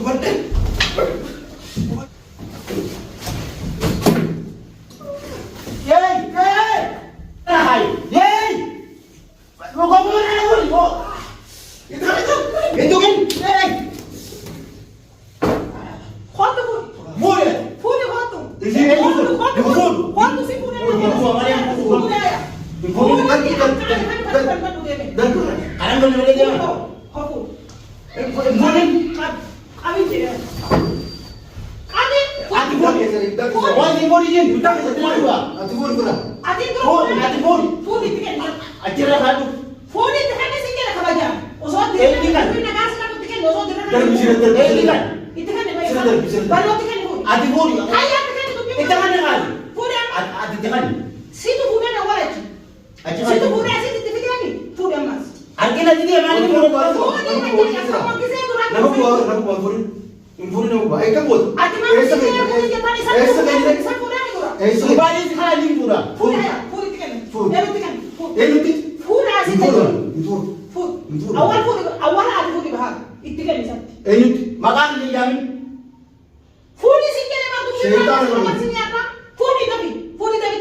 Gubatte. Yey, yey. Hai. Yey. Lo kau mana nak buli? Oh. Itu kan. Yey. Quanto buli? Buli. Buli quanto? Ini Quanto? Quanto sih buli? Buli ya. Buli kan kan. Sekarang boleh boleh dia. Aku. Buli. Abi dia. Abi. Ati buli. Wah ini buli je. Kita kita dua. Ati buli pula. Ati tu. Ati buli. Buli tiket. Akhirnya satu. Buli tiket ni sih kena kabaja. Usah dia. Buli nak kasih nak tiket. Usah dia. Dan bisa terlihat. Itu kan dia. Baru tiket buli. Ati buli. Ayah tiket itu. Itu kan dia kan. Buli. Ati jangan. Situ buli nak walet. Situ buli asyik tiket ni. Buli amas. Akhirnya dia mana ni buli. Nama buat furin. Furin nama buat. Kan buat. Kembali sekarang ni pura. Makan ni jamin.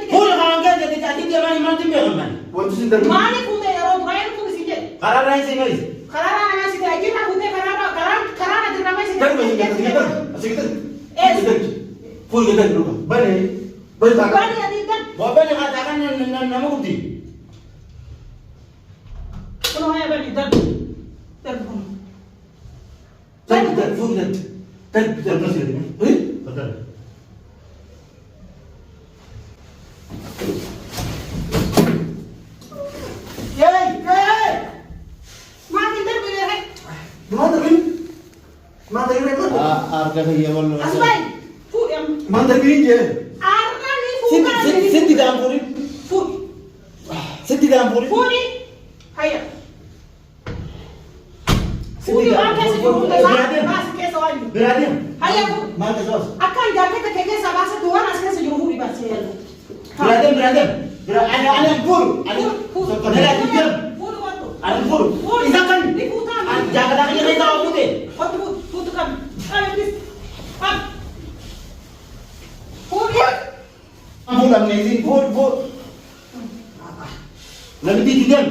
Pura kalau kan jadi dia mana mati berapa? Buat tu sendiri. Karena lain sih guys. Kan macam kita. Asyik kita. Full kita dulu. Balik tak. Bapak ni katakan nama bukti. Tak full kita. Tak masih ada. Betul. Yey, yey. Mana ini? Harga dia boleh. Mana ini je? Senti dalam puri. Senti dalam puri. Beradim. Mana sos? Beradim. Ada pur. Ada tiga. Ada pur. Isakan. Jaga lagi kita putih. Kamu dah mengaji pur. Lalu di diam.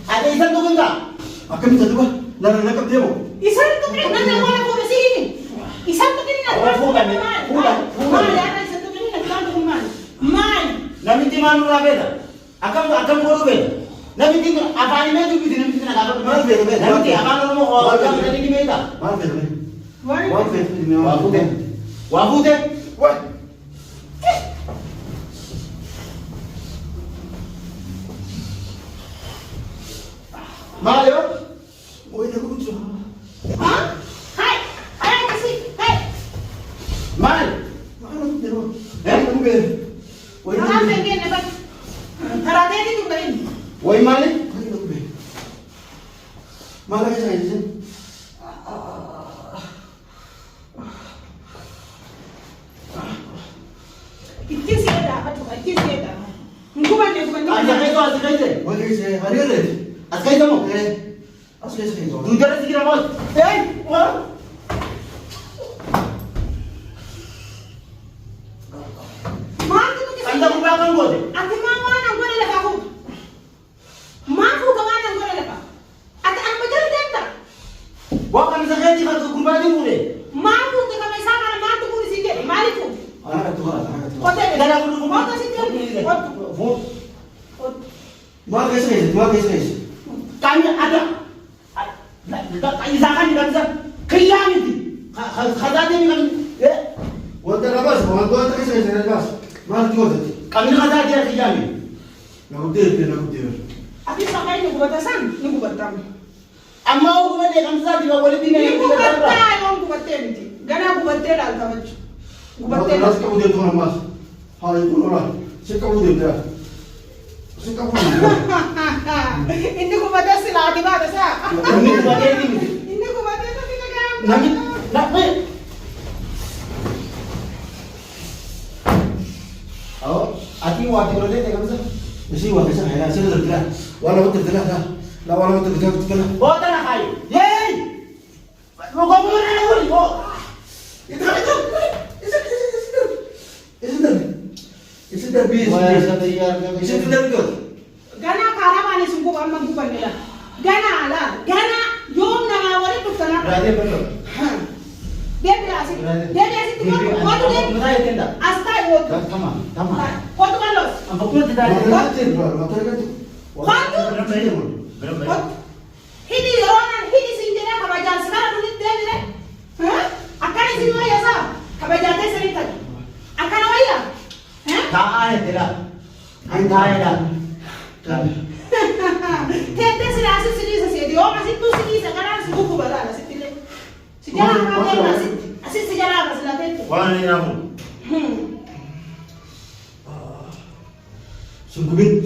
Ada isan tu enggak? Akan minta tu bah. Nak dia mau. Nabi Timanu beda. Akan boru beda. Nabi Timanu apa ini tu bisa nabi Timanu apa? Mana beda? Nabi akan mau orang nabi Timanu beda. Mana beda? Wabu deh. Wah. Mana? Oh ini aku lucu. Mana? Mana dia? Aku beda. Woi mana? Mana saya ini? Asal itu. Boleh saya hari ini. Asal itu mau. Asal itu. Tu jangan sikit amat. Wah. Anda bukan gua deh. Wah kan saya di kantor kembali boleh. Anak tu mana? Dan aku dulu mau. Mana saya? Kami ada. Isakan tidak bisa kiyam itu. Khazanah ini kan. Wanita lepas, wanita tak saya lepas. Mana tu ada? Kami khazanah dia kiyam. Nak tidur. Amma aku boleh kamu sahaja juga boleh tinggal. Nas kamu dia tu mas. Hai pun orang. Saya kamu dia. Ini ku bata sila di bata sa. Ini buat ini. Ini ku bata tapi Nabi Nak Oh, ati wati boleh deh kamu sah. Mesti wati sah ya, saya tergerak. Walau tergerak dah. Lah walau tergerak tergerak. bawa tanah kai. Yeay. Lu kau mau mana lu? Itu kan itu. Itu dah bis. Wah, saya tayar. Itu dah betul. Gana karamani sungguh aman bukan dia. Gana lah, Gana yom na ngawari tu kana. Berarti betul. Dia biasa tu kan. Waktu dia Berarti tidak. astai waktu. Tama, tama. Waktu kan los. Ang betul tidak. Waktu itu, waktu itu. Waktu. Berapa? Hidi orang hidi sinjera kabajan sekarang duit dia ni. Hah? Akan isi mana ya sah? Kabajan dia sering tadi. Akan apa ya? Hah? Tak ada tidak. Anda ada. Tete sila asyik sini sahaja. Dia orang asyik tu sini sekarang sibuk kubala asyik sini. Sejarah apa yang asyik sejarah apa sila tete. Wala ni namu. Sungguhin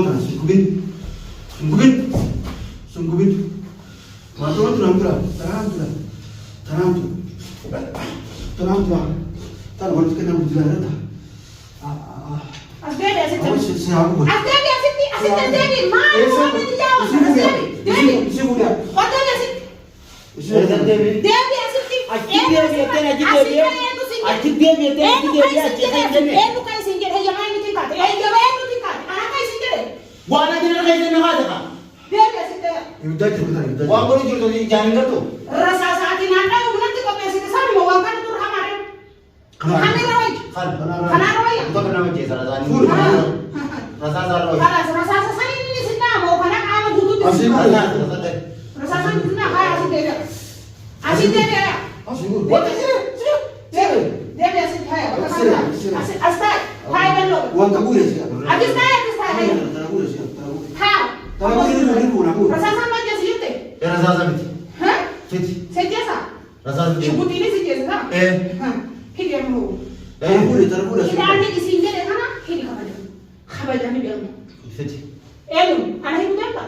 kan, sungguhin. Waktu itu tenang tu. Tak boleh kena berjalan dah. Asdebi asyik tu. Siapa? Asdebi asyik Asdebi. Mana orang ni jauh? Asdebi. Waktu ni asyik. Debi asyik tu. Akib dia biar. Enu kai singgir. Hei yang mana ni tingkat? Hei yang mana ni tingkat? Anak kai singgir. Wala dia nak kaya nak ada kan? Debi asyik tu. Yuda cerita. Wang boleh jual tu jangan tu. Rasa saat ini anda nanti kau asyik sama mau angkat tu ramai. Kami rawai. Kana rawai. Itu kena macam salah tadi. Rasa salah. Rasa sasani ni sih nak mau kana kamu butuh tu. Asyik Rasa mana? rasa. Rasa sasani tu nak kaya asyik dia. Asyik dia. Asyik. Dia asyik kaya. Asyik astai. Kaya belum. Uang kamu ya siapa? Habis kaya. Tahu siapa? Kau. Tahu ini aku. Rasa sama aja sih itu. Ya rasa sama. Hah? Citi. Sejasa. Rasa sama. Sebut ini sejasa. Eh. Hidi yang mau. Tahu Kita ane di sini deh kana. Hidi kabaja. Kabaja ni biar. Citi. Elu. Anak ibu berapa?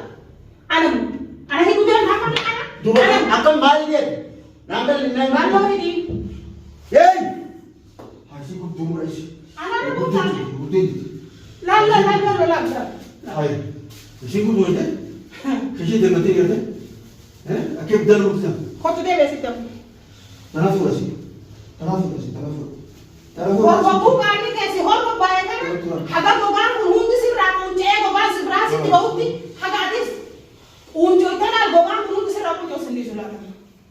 Anak ibu berapa? Apa ni anak? Dua akan balik dia. Nanggal Baru ini. Hey. Asyik aku tunggu asyik. Anak ibu berapa? Betul. Lala. Ay, asyik aku tunggu deh. Kasi dia mati dia deh. Akib dah lupa. Kau tu dia besi tu. Tanah asyik. Waktu kali kasi hol ko bayar kan? Haga gogan hundu si berapa unce gogan si berapa si tiga uti haga adis. Unce itu na gogan hundu si berapa unce sendiri sulah.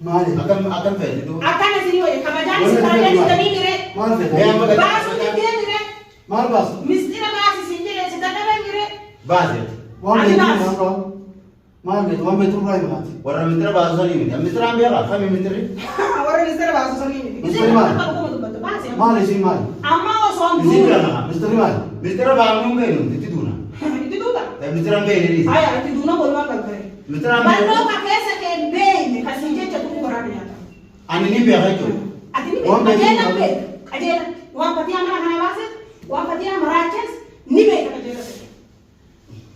Mari. Akan fail itu. Akan nasi ni wajah kabajan si kalian si tadi mire. Mari fail. Basu ni dia mire. Mari bas. Mesti na basu sinjere si tadi mire. Base. Wang itu mari. Mari itu wang itu rai mati. Orang mitra bahasa ni. Mitra ambil apa? Kami mitra. Orang ni sera basu sini. Misteri mana? Mari sih mari. Amma osong Mitra dulu. mana? Misteri mari. Mitra bangun belu. Itu duna. Itu tu tak? Tapi mitra ambil ni. Ayah itu dulu boleh makan kare. Mitra ambil. Baru pakai sekian bene kasi je cakap orang ni ada. Ani ni biar itu. Ati ni aja nak bed. Aja wang pati amar hana wasit. Wang pati amar races. Ni bed aja nak.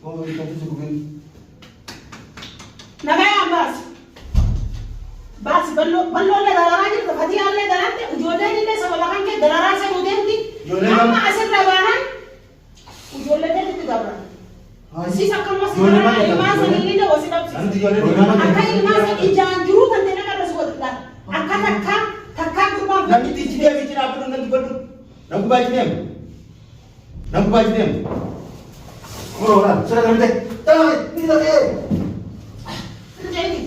Oh, kita tu cukup ini. Nagaya bas. Bas ballo le dalara ni pati alle darante ujole ni le sama lakan ke dalara se udenti. Amma asir rabahan. Ujole le tu gabran. Si sakal mas mas ni le wasitap. Nanti jual ni. Akai mas ijan juru kan tena kan rasul Allah. Akan takkan kurban. Nanti tiji dia bikin apa tu nanti baru. Nampu baju ni. Orang, saya dah minta. Tak, ni tak ada. Jadi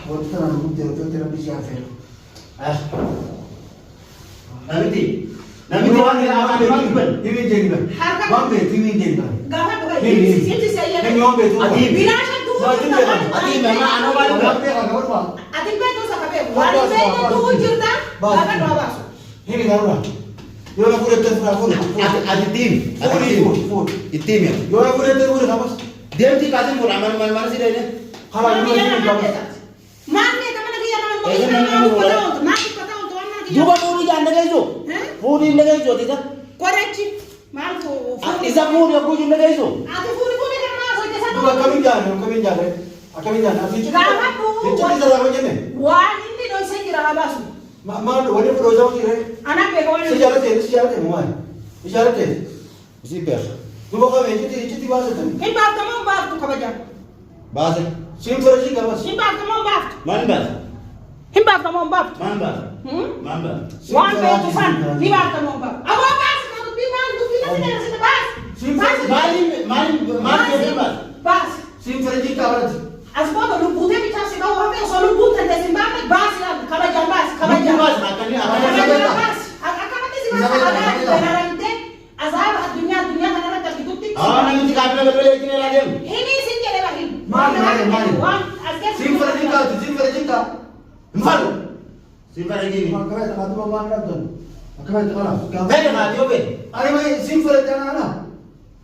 Waktu tu nak minta, tu tidak bisa apa. Nanti orang ni akan dimakan. Ini jadi apa? Harga- Wang bet, ini jadi apa? gafat bukan Ini. itu saya. Ini wang bet tu. Adi. Binasa tu. Adi memang anu malu. Wang bet kan apa? Ati beto sa kape. Wali beto tu jirta. Gafat bawa. Ini kan apa? Yo nak boleh terus Adi tim. Itim ya. Yo nak boleh terus apa? Dia mesti kasih murah mana sih dia ni. Kalau Mami ini jangan apa? ada. Mami teman lagi yang mau Eh, kita jangan mau ngomong, potong. Mami potong tu anak dia. Juga puri jangan lagi tu. Hah? Puri lagi tu tidak. Koreksi. Mal tu. Isa puri aku juga lagi tu. Ati furi kan masuk ke sana. Dua kami jalan. Kami jalan. Nanti cuci. Gafat tu. Cuci dalam macam ni. Wal Maal wani production kire. Anak beekawan. Sijarate mual. Sijarate. Siper. Tuba ka chiti basa tan. Hin baafta moo baaftu kabaja. Basa. Sim faraji ka bas. Hin baafta moo baaftu. Man bas. Hin baafta moo baaftu. Man bas. Man bas. Waan beektu fan. Ni baafta moo baaftu. Aboo baas ka bi maan du bi la dina sita baas. Mali bas. Baas. Sim faraji ka bas. Asbaba lubbuutee bitaa si qabu hafee osoo lubbuun tante si baafne baas yaadu kabajaan baas kabajaan. Bas makani Kabajaan baas. Akkamatti si baas agaa dararamte azaaba addunyaa kanarratti argitutti. namni kaafila balbalee ittiin ilaaleem. Himi sin jedhe bahin. Maali. Waan as keessa. Sim faraji ka. Mfano. Sim faraji. Makara ta atu ma na dan. Makara ta kana. Bene maati obe. Are mai sim faraji na.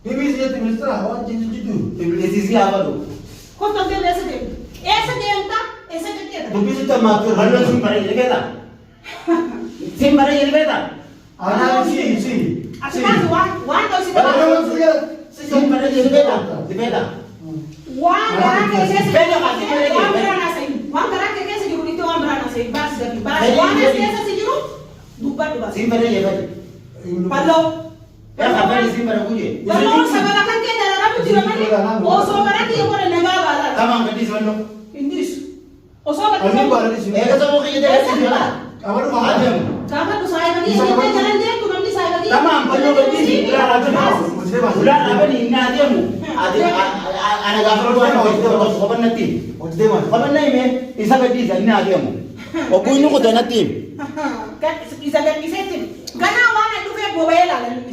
Bibi je ministra awan jitu. Iblisi abadu. Kottu deemsa deemu. Eessa deemta? Eessa deemta? Dubbi sita ma tu. Ballo sim faraji ilkeeta. Sim faraji ilkeeta. Ana si. Asirratti waan ta'u si Ballo dabala. Sim faraji ilkeeta. Ilkeeta. Waan garaa kee keessa Bene maati jiru waan biraan haasa'in. Waan garaa kee keessa jiru itti waan biraan haasa'in. Baas gabi. Baas waan as keessa si jiru dubbadhu baas. Sim faraji ilkeeta. Balloo. Habari sim faraji kuje. Balloo sababa kan kee dararamu jira malee osoo baratti yoo godhe nagaa baala. Kama ngadi sono. Indirisu. Osoo baratti Ani baala si. Eka sabu kiyete kasi jala. Amadu ma Adem. Gaafa nu saayibanii inni jalan deemtu namni saayibanii. Tamam ballo gadi. Ular abani inna ademu. Ana gafaro to koban nati. Ojde ma. Koban nai me isa gadi inna ademu. Obu inu ko donati. Isa gadhiiseetti ganaa waan dhufee boba'ee ilaalan